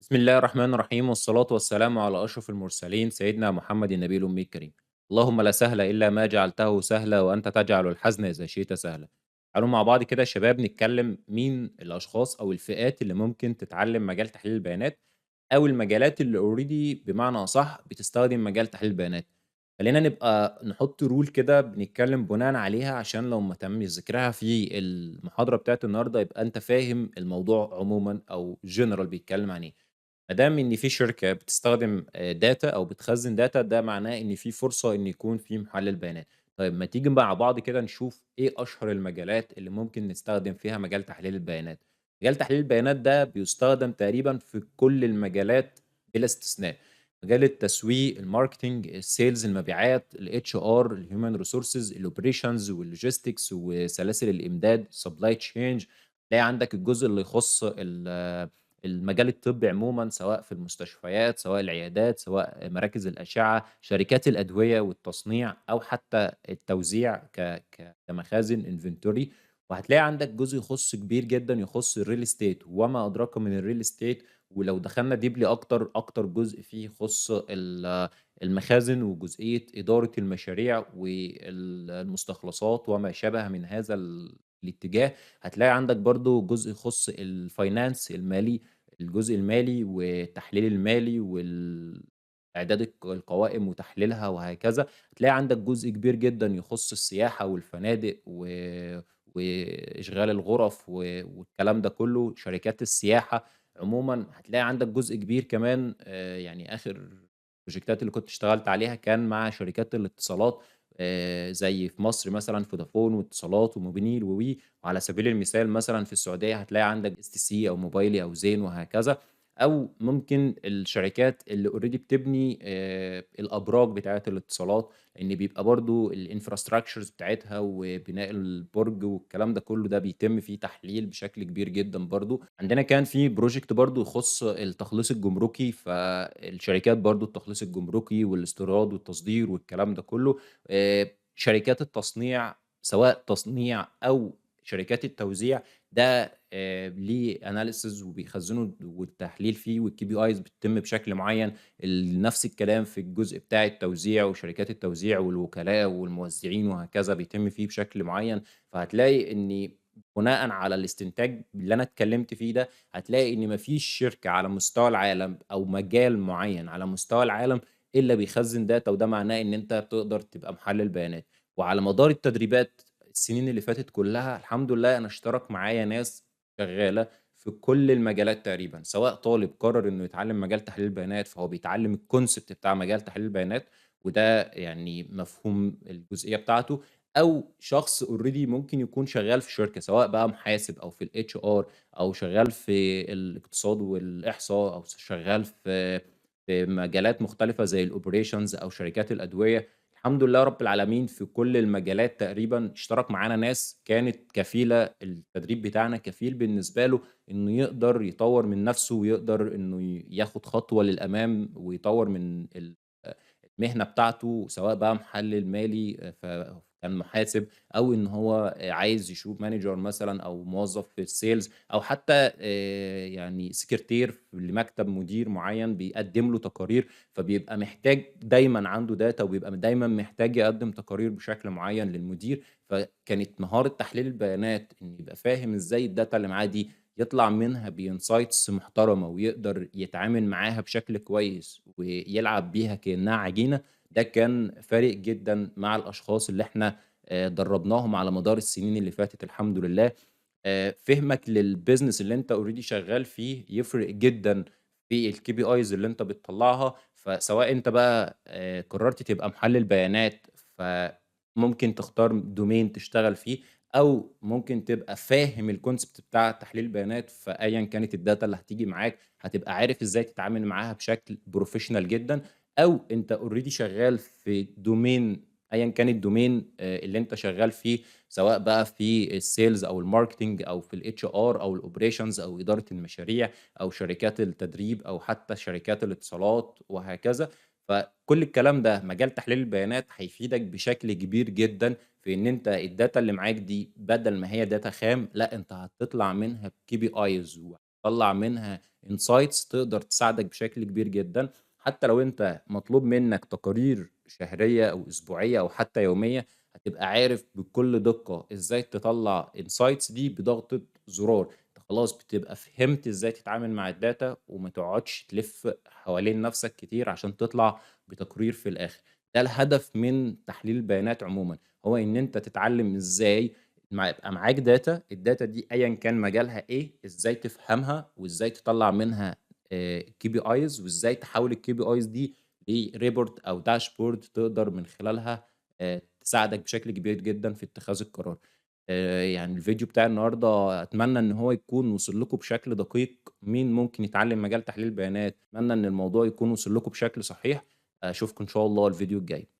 بسم الله الرحمن الرحيم والصلاة والسلام على أشرف المرسلين سيدنا محمد النبي الأمي الكريم. اللهم لا سهل إلا ما جعلته سهلا وأنت تجعل الحزن إذا شئت سهلا. تعالوا مع بعض كده يا شباب نتكلم مين الأشخاص أو الفئات اللي ممكن تتعلم مجال تحليل البيانات أو المجالات اللي اوريدي بمعنى أصح بتستخدم مجال تحليل البيانات. خلينا نبقى نحط رول كده بنتكلم بناء عليها عشان لو ما تمش ذكرها في المحاضرة بتاعت النهاردة يبقى أنت فاهم الموضوع عموما أو جنرال بيتكلم عن إيه. ما دام إن في شركة بتستخدم data أو بتخزّن data ده معناه إن في فرصة إن يكون في محلل بيانات. طيب ما تيجي مع بعض كده نشوف إيه أشهر المجالات اللي ممكن نستخدم فيها مجال تحليل البيانات. مجال تحليل البيانات ده بيُستخدم تقريبًا في كل المجالات بلا استثناء. مجال التسويق، الmarketing، الsales، المبيعات، الHR، الhuman resources، الoperations والlogistics وسلاسل الإمداد supply chain. تلاقي عندك الجزء اللي يخُص المجال الطبي عمومًا، سواء في المستشفيات، سواء العيادات، سواء مراكز الأشعة، شركات الأدوية والتصنيع، أو حتى التوزيع كمخازن inventory. وهتلاقي عندك جزء كبير جدًا يخُص الreal estate وما أدراك من الreal estate. ولو دخلنا deeply أكتر جزء فيه يخُص المخازن وجزئية إدارة المشاريع المستخلصات وما شابه من هذا الاتجاه. هتلاقي عندك برضه جزء يخُص الfinance المالي، الجزء المالي والتحليل المالي إعداد القوائم وتحليلها وهكذا. هتلاقي عندك جزء كبير جدًا يخُص السياحة والفنادق وإشغال الغرف والكلام ده كُلّه، شركات السياحة عمومًا. هتلاقي عندك جزء كبير كمان يعني آخر البروجيكتات اللي كنت اشتغلت عليها كان مع شركات الاتصالات، زي في مصر مثلًا فودافون واتصالات وموبينيل وعلى سبيل المثال مثلًا في السعودية هتلاقي عندك STC أو موبايلي أو زين وهكذا. أو ممكن الشركات اللي already بتبني الأبراج بتاعة الاتصالات، لإن بيبقى برضه الinfrastructures بتاعتها وبناء البرج والكلام ده كله ده بيتم فيه تحليل بشكل كبير جدًا برضه. عندنا كان في project برضه يخص التخليص الجمركي، فالشركات برضه التخليص الجمركي والاستيراد والتصدير والكلام ده كله. شركات التصنيع سواء تصنيع أو شركات التوزيع ده ليه analysis وبيخزّنوا والتحليل فيه والKPIs بتتم بشكل معيّن. نفس الكلام في الجزء بتاع التوزيع وشركات التوزيع والوكلاء والموزعين وهكذا بيتم فيه بشكل معيّن. فهتلاقي إن بناءً على الاستنتاج اللي أنا اتكلّمت فيه ده، هتلاقي إن ما فيش شركة على مستوى العالم أو مجال معيّن على مستوى العالم إلا بيخزّن data، وده معناه إن أنت بتقدر تبقى محلّل بيانات. وعلى مدار التدريبات السنين اللي فاتت كلّها الحمد لله أنا اشترك معايا ناس شغّالة في كل المجالات تقريبًا، سواء طالب قرر إنه يتعلّم مجال تحليل البيانات فهو بيتعلّم الconcept بتاع مجال تحليل البيانات، وده يعني مفهوم الجزئية بتاعته. أو شخص already ممكن يكون شغّال في شركة، سواء بقى محاسب أو في الHR أو شغّال في الاقتصاد والإحصاء أو شغّال في مجالات مختلفة زي الoperations أو شركات الأدوية. الحمد لله رب العالمين في كل المجالات تقريبًا اشترك معانا ناس كانت كفيلة التدريب بتاعنا كفيل بالنسبة له إنه يقدر يطوّر من نَفْسه ويقدر إنه ياخد خطوة للأمام ويطوّر من المهنة بتاعته، سواء بقى محلل مالي فكان محاسب، أو إن هو عايز يشوف manager مثلًا أو موظف في الsales أو حتى يعني سكرتير لمكتب مدير معيّن بيقدّم له تقارير. فبيبقى محتاج دايمًا عنده data وبيبقى دايمًا محتاج يقدّم تقارير بشكل معيّن للمدير. فكانت مهارة تحليل البيانات إن يبقى فاهم إزاي الdata اللي معاه دي يطلع منها بinsights محترمة ويقدر يتعامل معاها بشكل كويس ويلعب بيها كأنها عجينة. ده كان فارق جدًا مع الأشخاص اللي إحنا درّبناهم على مدار السنين اللي فاتت الحمد لله. فهمك للbusiness اللي أنت already شغال فيه يفرق جدًا في الKPIs اللي أنت بتطلّعها. فسواء أنت بقى قررت تبقى محلل بيانات، فممكن تختار domain تشتغل فيه، أو ممكن تبقى فاهم الconcept بتاع تحليل البيانات، فأيًا كانت الdata اللي هتيجي معاك هتبقى عارف إزاي تتعامل معاها بشكل professional جدًا. أو أنت already شغال في domain أيًا كان الdomain اللي أنت شغال فيه، سواء بقى في الsales أو الmarketing أو في الHR أو الoperations أو إدارة المشاريع أو شركات التدريب أو حتى شركات الاتصالات وهكذا. فكل الكلام ده مجال تحليل البيانات هيفيدك بشكل كبير جدًا في إن أنت الdata اللي معاك دي بدل ما هي data خام، لأ أنت هتطلع منها بKPIs وتطلّع منها insights تقدر تساعدك بشكل كبير جدًا، حتى لو أنت مطلوب منك تقارير شهرية أو أسبوعية أو حتى يومية، هتبقى عارف بكل دقة إزاي تطلّع الinsights دي بضغطة زرار. أنت خلاص بتبقى فهمت إزاي تتعامل مع الdata وما تقعدش تلِف حوالين نفسك كتير عشان تطلع بتقرير في الآخر. ده الهدف من تحليل البيانات عمومًا، هو إن أنت تتعلم إزاي يبقى معاك data، الdata دي أيًا كان مجالها إيه، إزاي تفهمها وإزاي تطلّع منها KPIs وإزاي تحوّل الKPIs دي لreport أو dashboard تقدر من خلالها تساعدك بشكل كبير جدًا في اتخاذ القرار. يعني الفيديو بتاعي النهارده أتمنى إن هو يكون وصل لكم بشكل دقيق، مين ممكن يتعلم مجال تحليل البيانات، أتمنى إن الموضوع يكون وصل لكم بشكل صحيح، أشوفكم إن شاء الله الفيديو الجاي.